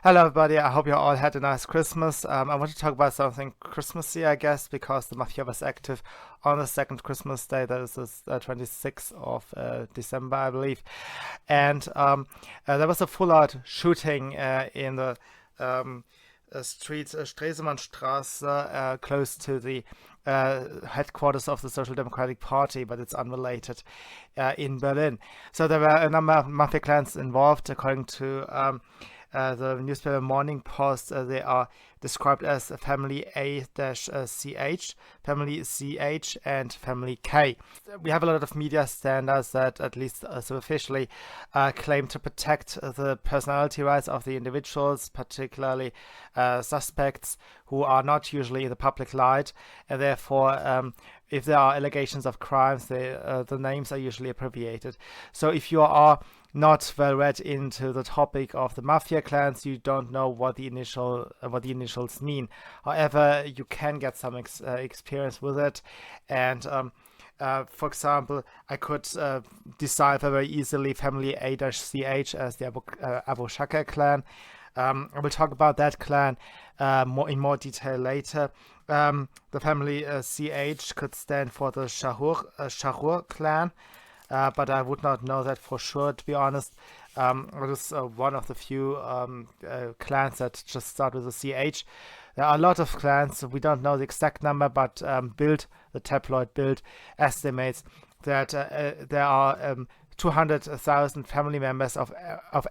Hello, everybody. I hope you all had a nice Christmas. I want to talk about something Christmassy, I guess, because the Mafia was active on the second Christmas day. That is the 26th of December, I believe. And there was a full-out shooting in the street Stresemannstraße, close to the headquarters of the Social Democratic Party, but it's unrelated, in Berlin. So there were a number of Mafia clans involved, according to the newspaper Morning Post. They are described as Family A-CH, Family CH, and Family K. We have a lot of media standards that, at least superficially, claim to protect the personality rights of the individuals, particularly suspects who are not usually in the public light, and therefore if there are allegations of crimes, the names are usually abbreviated. So if you are not well read into the topic of the mafia clans, you don't know what the initials mean. However, you can get some experience with it, and for example, I could decipher very easily Family A-CH as the Abu Shaka clan. I will talk about that clan in more detail later. The family CH could stand for the Shahur clan, but I would not know that for sure, to be honest. It is one of the few clans that just start with a CH. There are a lot of clans. We don't know the exact number, but the tabloid Bild, estimates that there are 200,000 family members of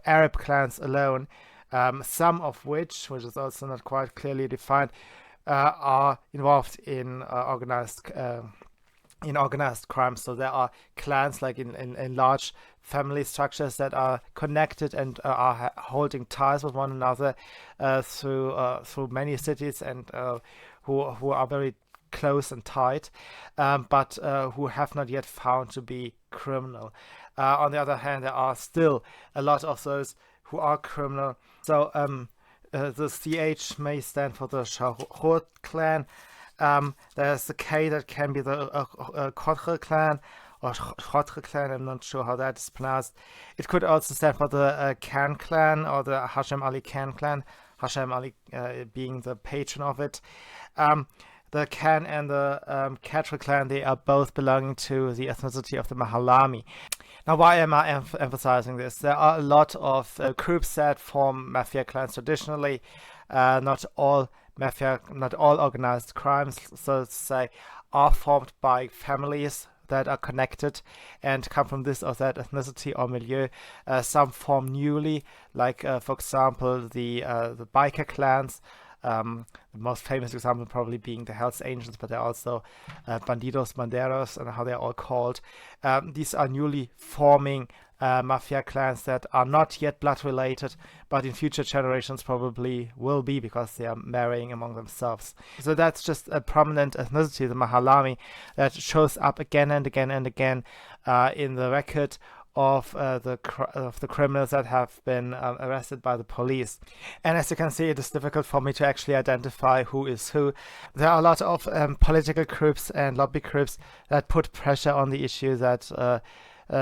Arab clans alone, some of which is also not quite clearly defined, are involved in organized crime. So there are clans like in large family structures that are connected and are holding ties with one another through many cities, and who are very close and tight, but who have not yet found to be criminal. On the other hand, there are still a lot of those who are criminal. So the CH may stand for the Shahur clan. There's the K that can be the Kotre clan or Khotre clan. I'm not sure how that is pronounced. It could also stand for the Khan clan or the Hashem Ali Khan clan. Hashem Ali being the patron of it. The Khan and the Katra clan, they are both belonging to the ethnicity of the Mhallami. Now, why am I emphasizing this? There are a lot of groups that form mafia clans traditionally. Not all organized crimes, so to say, are formed by families that are connected and come from this or that ethnicity or milieu. Some form newly, like for example the biker clans. The most famous example probably being the Hells Angels, but they're also Bandidos, Banderos, and how they're all called. These are newly forming mafia clans that are not yet blood related, but in future generations probably will be, because they are marrying among themselves. So that's just a prominent ethnicity, the Mhallami, that shows up again and again and again in the record of the criminals that have been arrested by the police. And as you can see, it is difficult for me to actually identify who is who. There are a lot of political groups and lobby groups that put pressure on the issue, that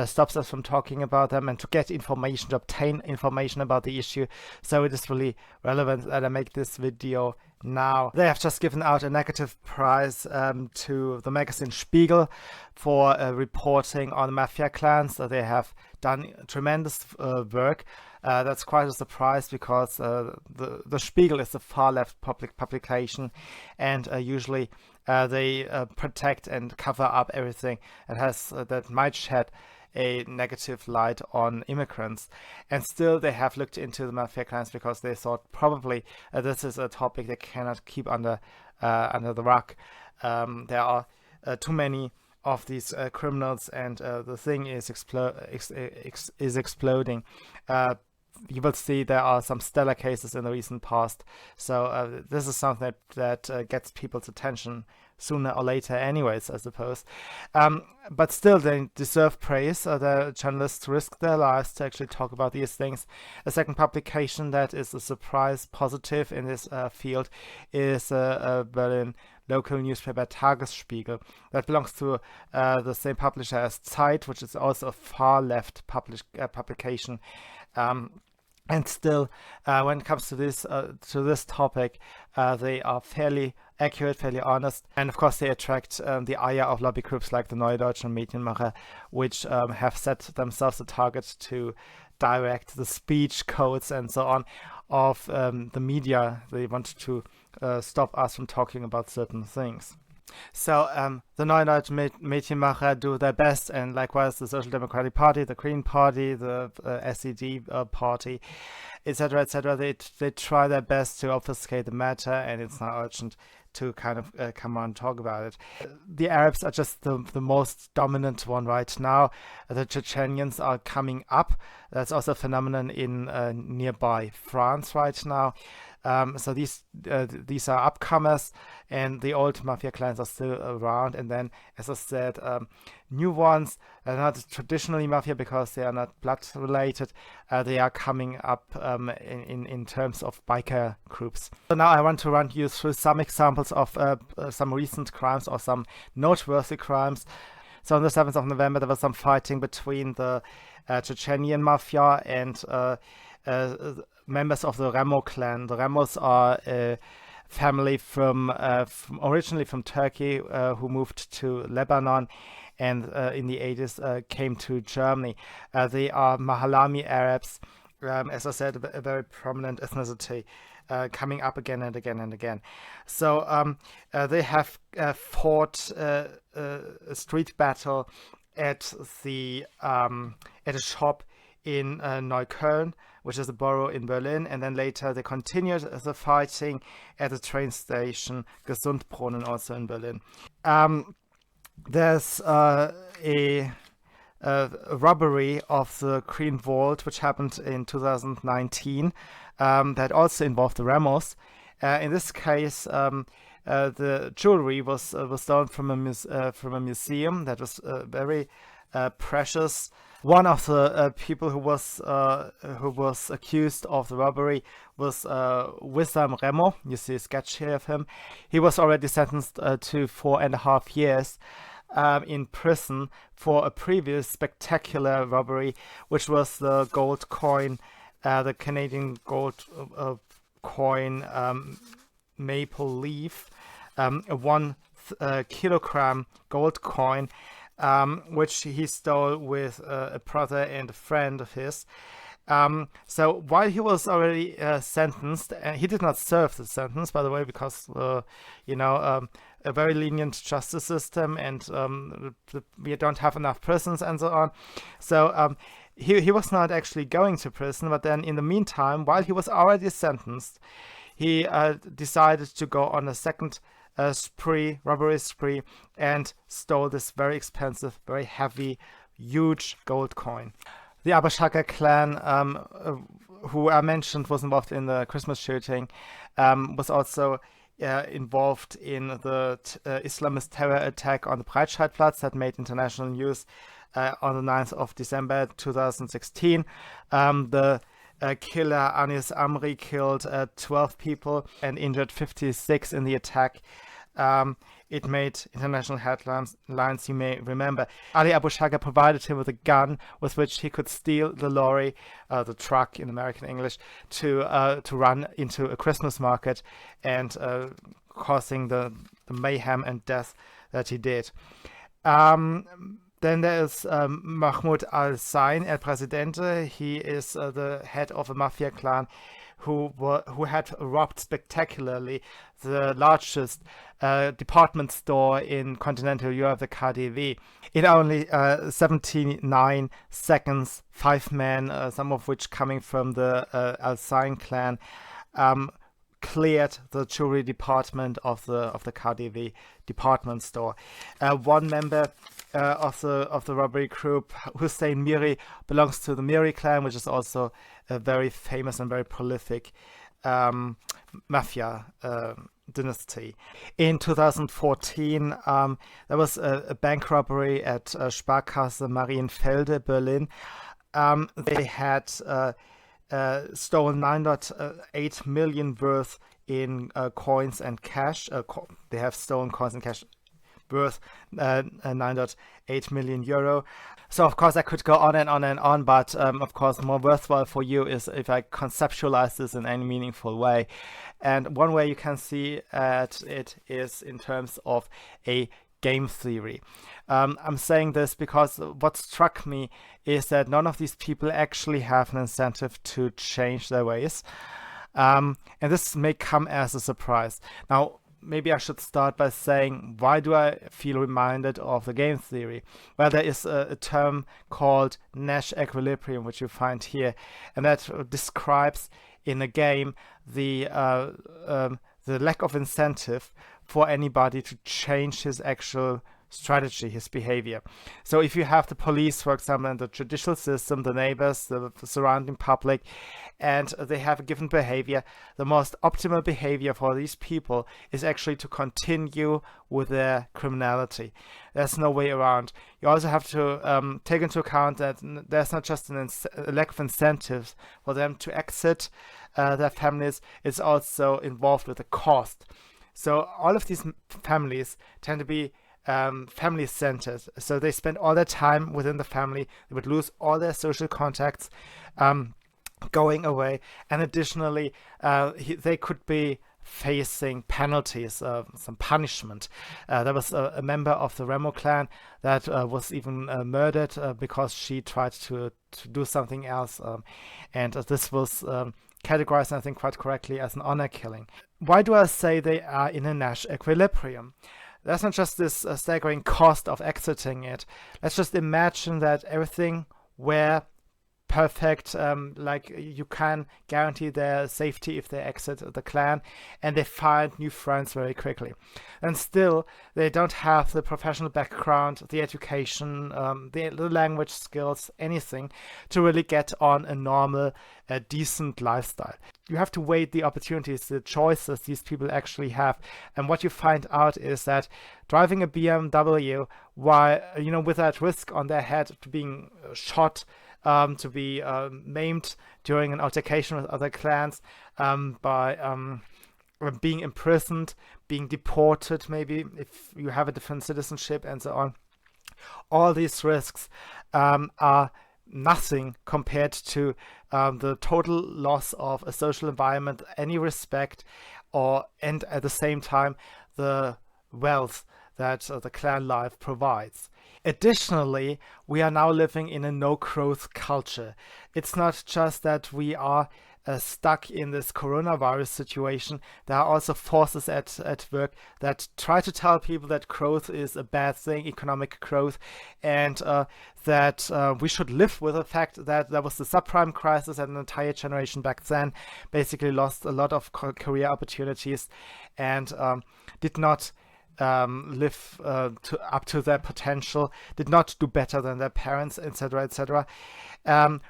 stops us from talking about them and to get information, to obtain information about the issue. So it is really relevant that I make this video now. They have just given out a negative prize to the magazine Spiegel for reporting on mafia clans. So they have done tremendous work. That's quite a surprise, because the Spiegel is a far-left public publication, and usually they protect and cover up everything that might shed a negative light on immigrants. And still they have looked into the mafia clans, because they thought probably this is a topic they cannot keep under the rug. There are too many of these criminals, and the thing is exploding. You will see there are some stellar cases in the recent past. So this is something that gets people's attention sooner or later anyways, I suppose. But still, they deserve praise. The journalists risk their lives to actually talk about these things. A second publication that is a surprise positive in this field is a Berlin local newspaper, Tagesspiegel, that belongs to the same publisher as Zeit, which is also a far left publication. And still, when it comes to this topic, they are fairly accurate, fairly honest, and of course they attract the ire of lobby groups like the Neue Deutschen Medienmacher, which have set themselves a target to direct the speech codes and so on of the media. They want to stop us from talking about certain things. So the Neue Deutsche Medienmacher do their best, and likewise the Social Democratic Party, the Green Party, the SED party, etc., etc. They try their best to obfuscate the matter, and it's not urgent to kind of come on and talk about it. The Arabs are just the most dominant one right now. The Chechens are coming up. That's also a phenomenon in nearby France right now. So these are upcomers, and the old mafia clans are still around. And then, as I said, new ones are not traditionally mafia because they are not blood related. They are coming up in terms of biker groups. So now I want to run you through some examples of some recent crimes or some noteworthy crimes. So on the 7th of November, there was some fighting between the Chechenian mafia and members of the Remo clan. The Remos are a family from originally from Turkey who moved to Lebanon and in the 80s came to Germany. They are Mhallami Arabs, as I said, a very prominent ethnicity. Coming up again and again and again. So they have fought a street battle at a shop in Neukölln, which is a borough in Berlin, and then later they continued the fighting at the train station Gesundbrunnen, also in Berlin. There's a robbery of the Green Vault, which happened in 2019, that also involved the Ramos. In this case, the jewelry was stolen from a museum that was very precious. One of the people who was accused of the robbery was Wissam Remo. You see a sketch here of him. He was already sentenced to 4.5 years in prison for a previous spectacular robbery, which was the gold coin, the Canadian gold coin maple leaf, a 1 kilogram gold coin, which he stole with a brother and a friend of his. So while he was already sentenced, and he did not serve the sentence, by the way, because a very lenient justice system, and we don't have enough prisons and so on. So he was not actually going to prison, but then in the meantime, while he was already sentenced, he decided to go on a second robbery spree, and stole this very expensive, very heavy, huge gold coin. The Abashaka clan, who I mentioned was involved in the Christmas shooting, was also involved in the Islamist terror attack on the Breitscheidplatz that made international news on the 9th of December 2016. The killer Anis Amri killed 12 people and injured 56 in the attack. It made international headlines, you may remember. Ali Abu Shaka provided him with a gun with which he could steal the lorry, the truck in American English, to run into a Christmas market, and causing the mayhem and death that he did. Then there is Mahmoud al-Zain, El Presidente. He is the head of a mafia clan who had robbed spectacularly the largest department store in continental Europe, the KaDeWe. In only 79 seconds, 5 men, some of which coming from the al-Zain clan, cleared the jewelry department of the KaDeWe department store. One member of the robbery group, Hussein Miri, belongs to the Miri clan, which is also a very famous and very prolific mafia dynasty. In 2014, there was a bank robbery at Sparkasse Marienfelde, Berlin. They had stolen 9.8 million worth in coins and cash. They have stolen coins and cash worth 9.8 million euro. So of course I could go on and on and on, but of course more worthwhile for you is if I conceptualize this in any meaningful way. And one way you can see it is in terms of a game theory. I'm saying this because what struck me is that none of these people actually have an incentive to change their ways. And this may come as a surprise. Now, maybe I should start by saying, why do I feel reminded of the game theory? Well, there is a term called Nash equilibrium, which you find here, and that describes in a game the lack of incentive for anybody to change his actual strategy, his behavior. So if you have the police, for example, and the judicial system, the neighbors, the surrounding public, and they have a given behavior, the most optimal behavior for these people is actually to continue with their criminality. There's no way around. You also have to take into account that there's not just a lack of incentives for them to exit their families, it's also involved with a cost. So all of these families tend to be family centered, so they spend all their time within the family. They would lose all their social contacts going away, and additionally they could be facing penalties, some punishment. There was a member of the Remo clan that was even murdered because she tried to do something else, and this was categorized, I think quite correctly, as an honor killing. Why do I say they are in a Nash equilibrium? There's not just this staggering cost of exiting it. Let's just imagine that everything were perfect, like you can guarantee their safety if they exit the clan, and they find new friends very quickly. And still, they don't have the professional background, the education, the language skills, anything to really get on a normal, decent lifestyle. You have to weigh the opportunities, the choices these people actually have. And what you find out is that driving a BMW, while, with that risk on their head to being shot, to be maimed during an altercation with other clans, by being imprisoned, being deported, maybe if you have a different citizenship and so on. All these risks are nothing compared to the total loss of a social environment, any respect, and at the same time the wealth that the clan life provides. Additionally, we are now living in a no-growth culture. It's not just that we are stuck in this coronavirus situation. There are also forces at work that try to tell people that growth is a bad thing, economic growth, and that we should live with the fact that there was the subprime crisis and an entire generation back then basically lost a lot of career opportunities and did not live up to their potential, did not do better than their parents, etc., etc.,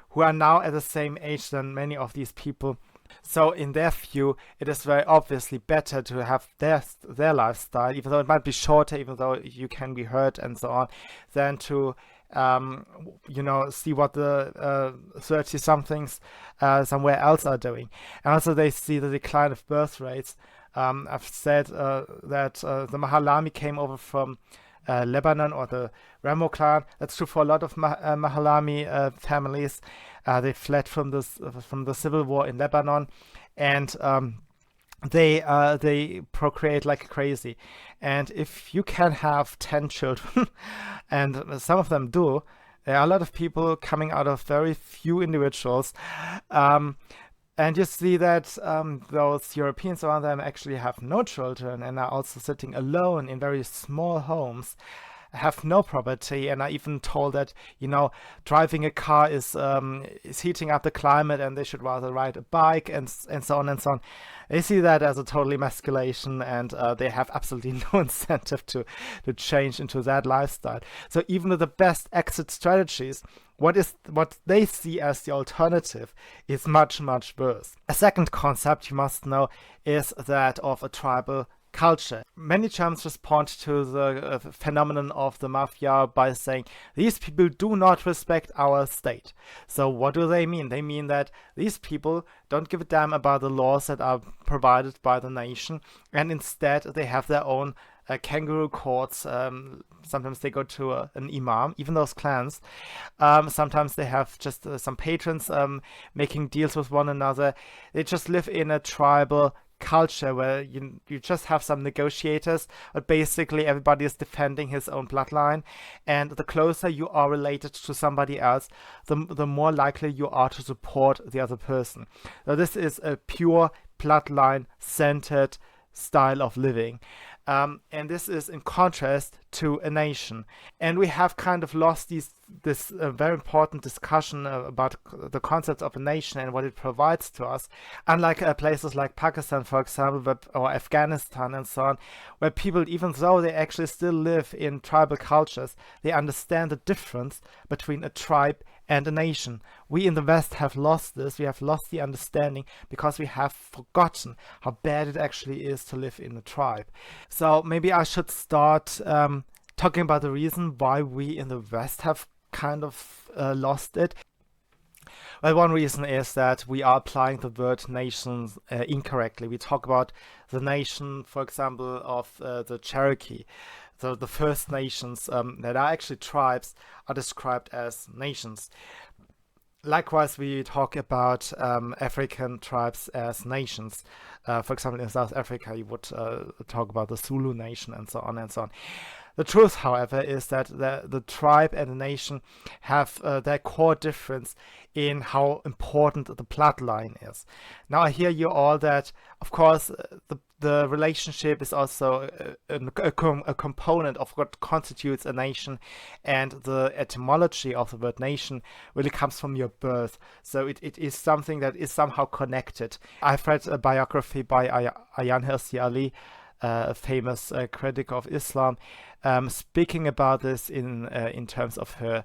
who are now at the same age than many of these people. So in their view, it is very obviously better to have their lifestyle, even though it might be shorter, even though you can be hurt and so on, than to see what the 30-somethings somewhere else are doing. And also they see the decline of birth rates. I've said that the Mhallami came over from Lebanon, or the Remo clan. That's true for a lot of Mhallami families. They fled from the civil war in Lebanon, and they procreate like crazy. And if you can have 10 children, and some of them do, there are a lot of people coming out of very few individuals. And you see that those Europeans around them actually have no children and are also sitting alone in very small homes, have no property, and are even told that, driving a car is heating up the climate and they should rather ride a bike and so on and so on. They see that as a total emasculation, and they have absolutely no incentive to change into that lifestyle. So even with the best exit strategies, what they see as the alternative is much, much worse. A second concept you must know is that of a tribal culture. Many Germans respond to the phenomenon of the Mafia by saying, these people do not respect our state. So what do they mean? They mean that these people don't give a damn about the laws that are provided by the nation, and instead they have their own kangaroo courts. Sometimes they go to an imam, even those clans. Sometimes they have just some patrons making deals with one another. They just live in a tribal culture where you just have some negotiators, but basically everybody is defending his own bloodline, and the closer you are related to somebody else, the more likely you are to support the other person. So this is a pure bloodline centered style of living. And this is in contrast to a nation. And we have kind of lost this very important discussion about the concept of a nation and what it provides to us. Unlike places like Pakistan, for example, or Afghanistan and so on, where people, even though they actually still live in tribal cultures, they understand the difference between a tribe and a nation. We in the West have lost this. We have lost the understanding because we have forgotten how bad it actually is to live in a tribe. So maybe I should start talking about the reason why we in the West have kind of lost it. Well, one reason is that we are applying the word nations incorrectly. We talk about the nation, for example, of the Cherokee. The First Nations that are actually tribes are described as nations. Likewise, we talk about African tribes as nations. For example, in South Africa, you would talk about the Zulu nation and so on and so on. The truth, however, is that the tribe and the nation have their core difference in how important the bloodline is. Now, I hear you all that, of course, the relationship is also a component of what constitutes a nation, and the etymology of the word nation really comes from your birth. So it is something that is somehow connected. I've read a biography by Ayaan Hirsi Ali, a famous critic of Islam, speaking about this in terms of her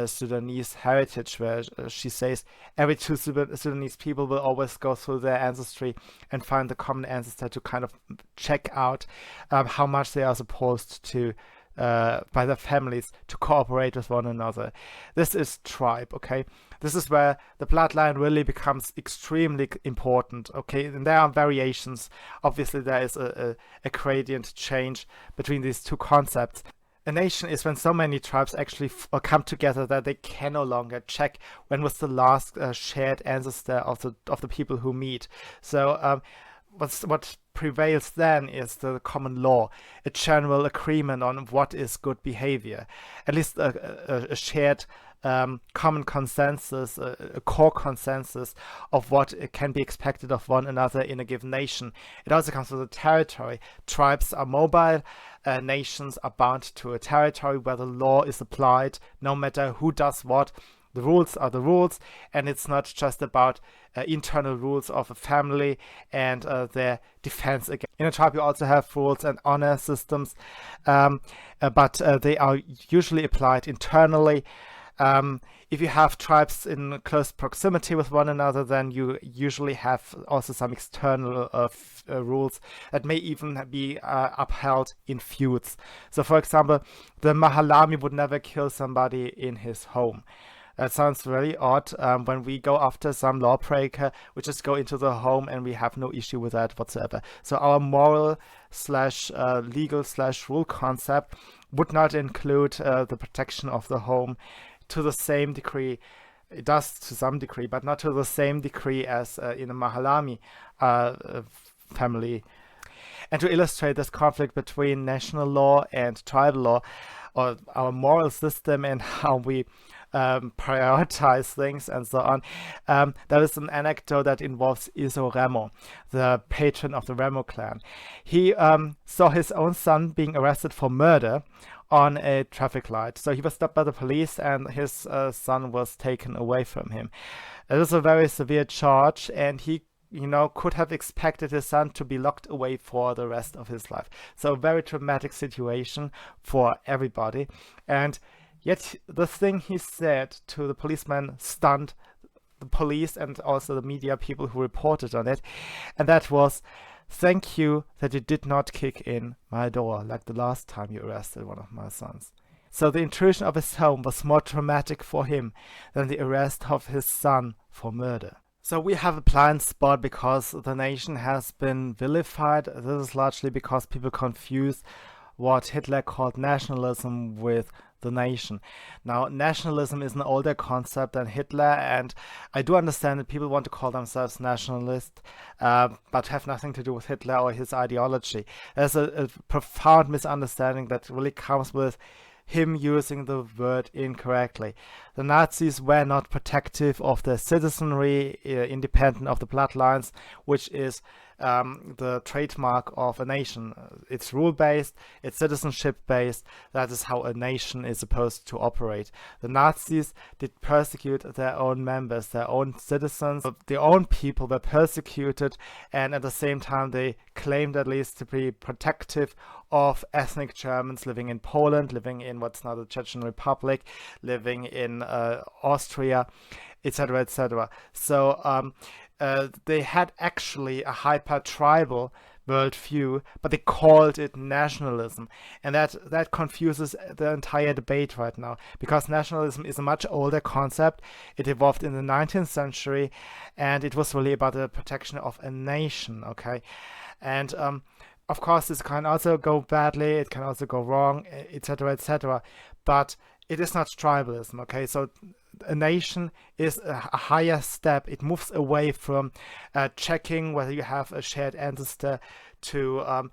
Sudanese heritage, where she says every two Sudanese people will always go through their ancestry and find the common ancestor to kind of check out how much they are supposed to by their families to cooperate with one another. This is tribe, okay? This is where the bloodline really becomes extremely important, okay? And there are variations. Obviously, there is a gradient change between these two concepts. A nation is when so many tribes actually come together that they can no longer check when was the last shared ancestor of the people who meet. So what prevails then is the common law, a general agreement on what is good behavior, at least a shared common consensus, a core consensus of what can be expected of one another in a given nation. It also comes with the territory. Tribes are mobile, nations are bound to a territory where the law is applied no matter who does what. The rules are the rules, and it's not just about internal rules of a family and their defense against. In a tribe, you also have rules and honor systems, but they are usually applied internally. If you have tribes in close proximity with one another, then you usually have also some external rules that may even be upheld in feuds. So, for example, the Mhallami would never kill somebody in his home. That sounds very odd. When we go after some lawbreaker, we just go into the home and we have no issue with that whatsoever. So our moral / legal / rule concept would not include the protection of the home to the same degree. It does to some degree, but not to the same degree as in a Mhallami family. And to illustrate this conflict between national law and tribal law, or our moral system and how we prioritize things and so on, there is an anecdote that involves Iso Remo, the patron of the Remo clan. He saw his own son being arrested for murder on a traffic light. So he was stopped by the police and his son was taken away from him. It was a very severe charge, and he could have expected his son to be locked away for the rest of his life. So a very traumatic situation for everybody. And yet the thing he said to the policeman stunned the police and also the media people who reported on it. And that was, "Thank you that you did not kick in my door like the last time you arrested one of my sons." So the intrusion of his home was more traumatic for him than the arrest of his son for murder. So we have a blind spot because the nation has been vilified. This is largely because people confuse what Hitler called nationalism with the nation. Now, nationalism is an older concept than Hitler, and I do understand that people want to call themselves nationalist, but have nothing to do with Hitler or his ideology. There's a profound misunderstanding that really comes with him using the word incorrectly. The Nazis were not protective of their citizenry, independent of the bloodlines, which is the trademark of a nation. It's rule-based, it's citizenship-based. That is how a nation is supposed to operate. The Nazis did persecute their own members, their own citizens. Their own people were persecuted, and at the same time they claimed at least to be protective of ethnic Germans living in Poland, living in what's now the Chechen Republic, living in Austria, etc., etc. So they had actually a hyper-tribal worldview, but they called it nationalism. And that confuses the entire debate right now, because nationalism is a much older concept. It evolved in the 19th century, and it was really about the protection of a nation, okay? And of course, this can also go badly, it can also go wrong, etc., etc., but it is not tribalism, okay? So a nation is a higher step. It moves away from checking whether you have a shared ancestor to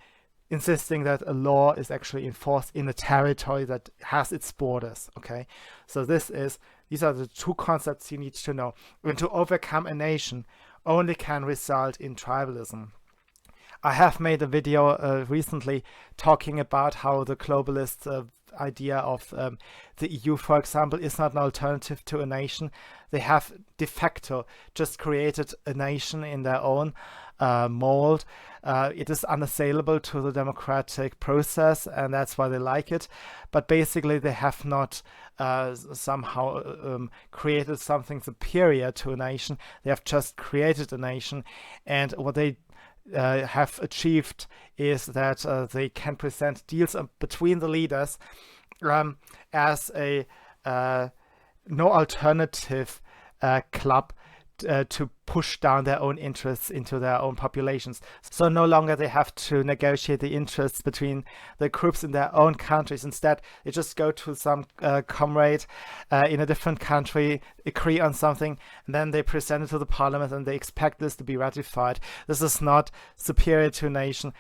insisting that a law is actually enforced in a territory that has its borders, okay? So these are the two concepts you need to know. And to overcome a nation only can result in tribalism. I have made a video recently talking about how the globalist idea of the EU, for example, is not an alternative to a nation. They have de facto just created a nation in their own mold. It is unassailable to the democratic process, and that's why they like it. But basically, they have not somehow created something superior to a nation. They have just created a nation, and what they have achieved is that they can present deals between the leaders as a no alternative club to push down their own interests into their own populations. So no longer they have to negotiate the interests between the groups in their own countries. Instead, they just go to some comrade in a different country, agree on something, and then they present it to the parliament and they expect this to be ratified. This is not superior to a nation.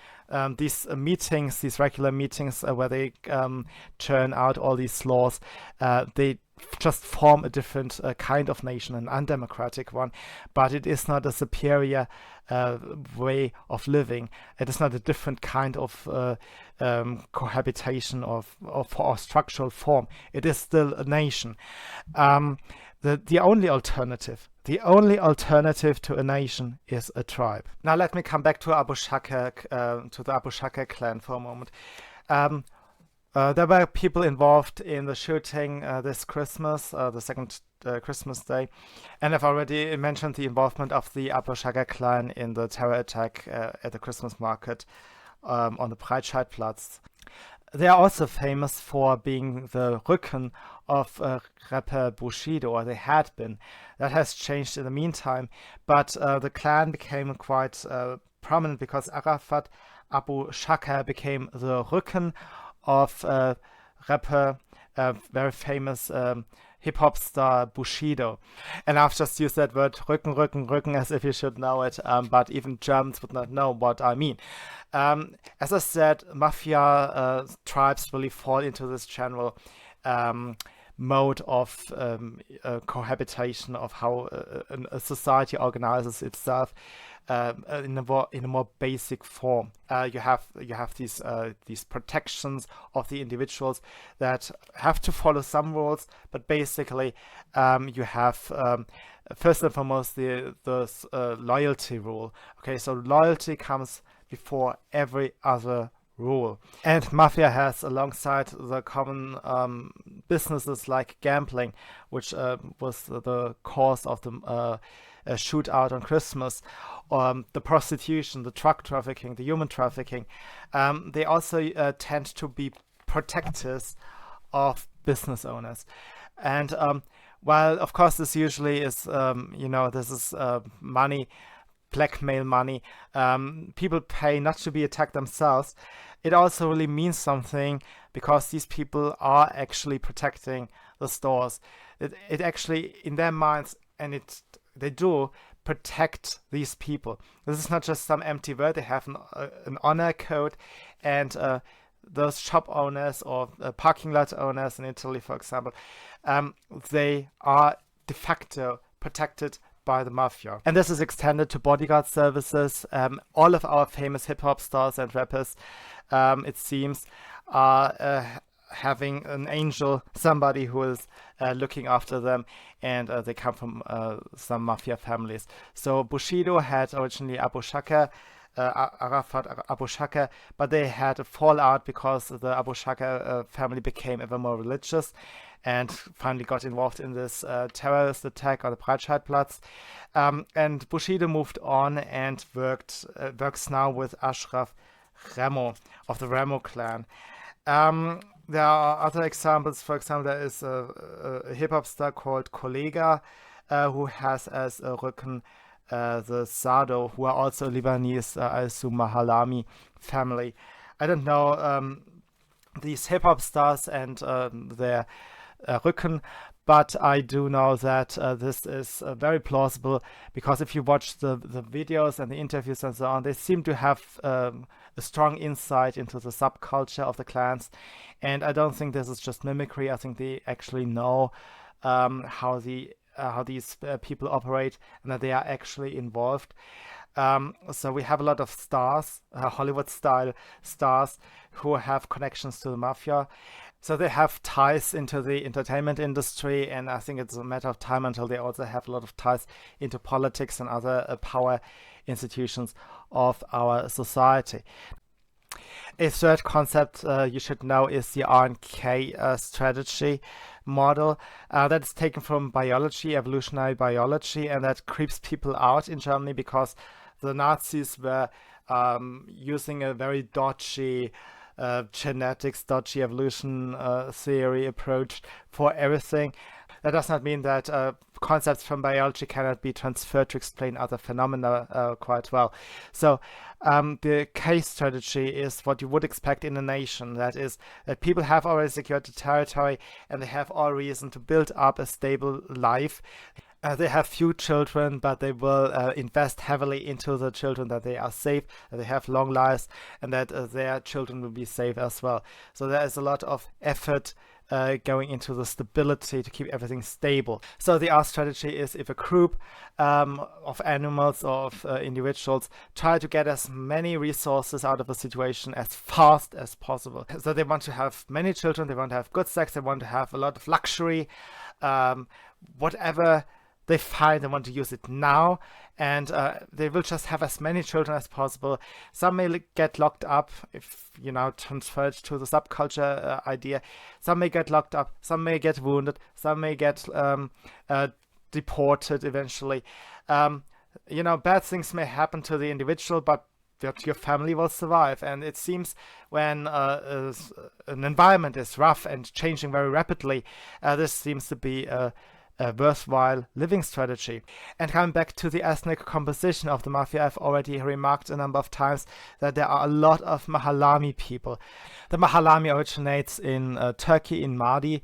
These meetings, these regular meetings where they churn out all these laws, they just form a different kind of nation, an undemocratic one, but it is not a superior way of living. It is not a different kind of cohabitation or structural form. It is still a nation. The only alternative to a nation is a tribe. Now let me come back to Abu Shaka, to the Abu Shaka clan for a moment. There were people involved in the shooting this Christmas, the second Christmas day, and I've already mentioned the involvement of the Abu Shaka clan in the terror attack at the Christmas market on the Breitscheidplatz. They are also famous for being the Rücken of rapper Bushido, or they had been. That has changed in the meantime, but the clan became quite prominent because Arafat Abu Shaka became the Rücken of rapper, very famous hip-hop star Bushido. And I've just used that word Rücken as if you should know it, but even Germans would not know what I mean. As I said, Mafia tribes really fall into this general mode of cohabitation, of how a society organizes itself in a more basic form. You have these protections of the individuals that have to follow some rules, but basically you have first and foremost the loyalty rule. Okay, so loyalty comes before every other rule. And Mafia has, alongside the common businesses like gambling, which was the cause of the shootout on Christmas, the prostitution, the drug trafficking, the human trafficking, they also tend to be protectors of business owners. And while of course this usually is, this is money blackmail money. People pay not to be attacked themselves. It also really means something because these people are actually protecting the stores. It actually, in their minds, and they do protect these people. This is not just some empty word. They have an honor code, and those shop owners or parking lot owners in Italy, for example, they are de facto protected by the mafia. And this is extended to bodyguard services. All of our famous hip-hop stars and rappers, it seems, are having an angel, somebody who is looking after them, and they come from some mafia families. So Bushido had originally Abu Shaka, Arafat Abu Shaka, but they had a fallout because the Abu Shaka family became ever more religious and finally got involved in this terrorist attack on the Breitscheidplatz. And Bushido moved on and works now with Ashraf Remo of the Remo clan. There are other examples. For example, there is a hip-hop star called Kollega who has as a rücken the Sado, who are also Lebanese, I assume Mhallami family. I don't know these hip-hop stars and their rücken, but I do know that this is very plausible, because if you watch the videos and the interviews and so on, they seem to have a strong insight into the subculture of the clans, and I don't think this is just mimicry. I think they actually know how these people operate, and that they are actually involved. So we have a lot of stars, Hollywood-style stars, who have connections to the mafia. So they have ties into the entertainment industry, and I think it's a matter of time until they also have a lot of ties into politics and other power institutions of our society. A third concept you should know is the R&K strategy model. That is taken from biology, evolutionary biology, and that creeps people out in Germany because the Nazis were using a very dodgy genetics, dodgy evolution theory approach for everything. That does not mean that concepts from biology cannot be transferred to explain other phenomena quite well. So the case strategy is what you would expect in a nation. That is, that people have already secured the territory and they have all reason to build up a stable life. They have few children, but they will invest heavily into the children, that they are safe, that they have long lives, and that their children will be safe as well. So there is a lot of effort going into the stability to keep everything stable. So the R strategy is, if a group of animals or of individuals try to get as many resources out of a situation as fast as possible. So they want to have many children, they want to have good sex, they want to have a lot of luxury, whatever they find, they want to use it now, and they will just have as many children as possible. Some may get locked up, if you now transfer it to the subculture idea. Some may get locked up, some may get wounded, some may get deported eventually. Bad things may happen to the individual, but your family will survive. And it seems when an environment is rough and changing very rapidly, this seems to be a worthwhile living strategy. And coming back to the ethnic composition of the mafia, I've already remarked a number of times that there are a lot of Mhallami people. The Mhallami originates in Turkey, in Madi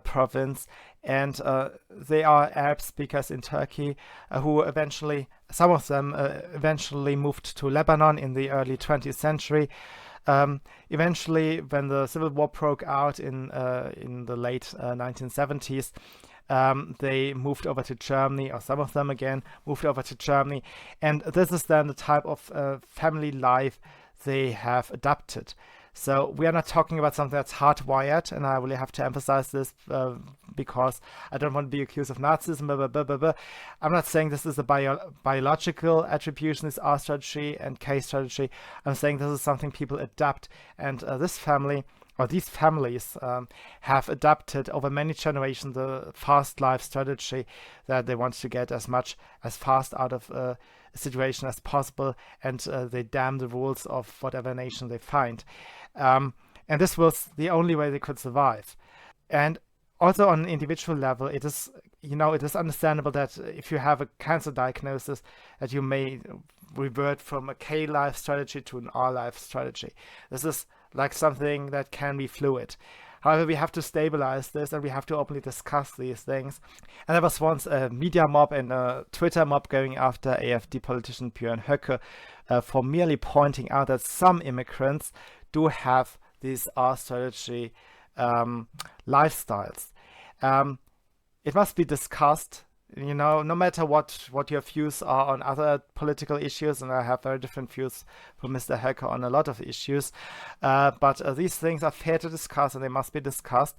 province, and they are Arab speakers in Turkey who eventually, some of them eventually moved to Lebanon in the early 20th century. Eventually, when the civil war broke out in the late 1970s, they moved over to Germany, or some of them again moved over to Germany, and this is then the type of family life they have adopted. So we are not talking about something that's hardwired, and I really have to emphasize this because I don't want to be accused of Nazism. Blah, blah, blah, blah. I'm not saying this is a biological attribution, this R strategy and K strategy. I'm saying this is something people adapt, and this family, or these families, have adapted over many generations the fast life strategy, that they want to get as much as fast out of a situation as possible, and they damn the rules of whatever nation they find. And this was the only way they could survive. And also on an individual level, it is it is understandable that if you have a cancer diagnosis, that you may revert from a K life strategy to an R life strategy. This is like something that can be fluid. However, we have to stabilize this, and we have to openly discuss these things. And there was once a media mob and a Twitter mob going after AfD politician Björn Höcke for merely pointing out that some immigrants do have these R strategy lifestyles. It must be discussed, no matter what your views are on other political issues, and I have very different views from Mr. Höcke on a lot of issues, but these things are fair to discuss, and they must be discussed.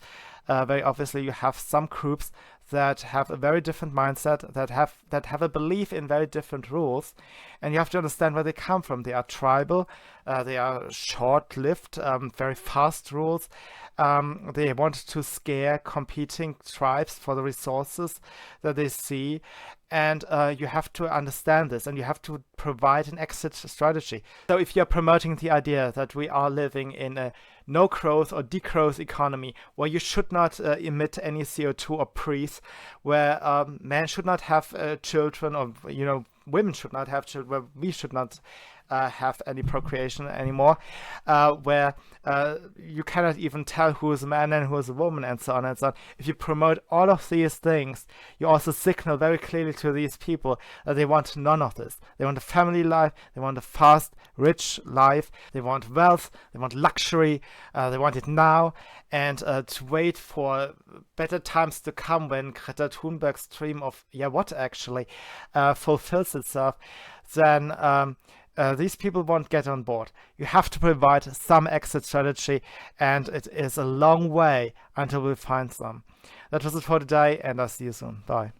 Very obviously, you have some groups that have a very different mindset, that have a belief in very different rules, and you have to understand where they come from. They are tribal, they are short-lived, very fast rules. They want to scare competing tribes for the resources that they see, and you have to understand this, and you have to provide an exit strategy. So if you're promoting the idea that we are living in a no growth or degrowth economy, where you should not emit any CO2 or breathe, where men should not have children, or women should not have children, where we should not have any procreation anymore, where you cannot even tell who is a man and who is a woman, and so on and so on. If you promote all of these things, you also signal very clearly to these people that they want none of this. They want a family life, they want a fast, rich life, they want wealth, they want luxury, they want it now, and to wait for better times to come when Greta Thunberg's dream of, fulfills itself, then these people won't get on board. You have to provide some exit strategy, and it is a long way until we find some. That was it for today, and I'll see you soon. Bye.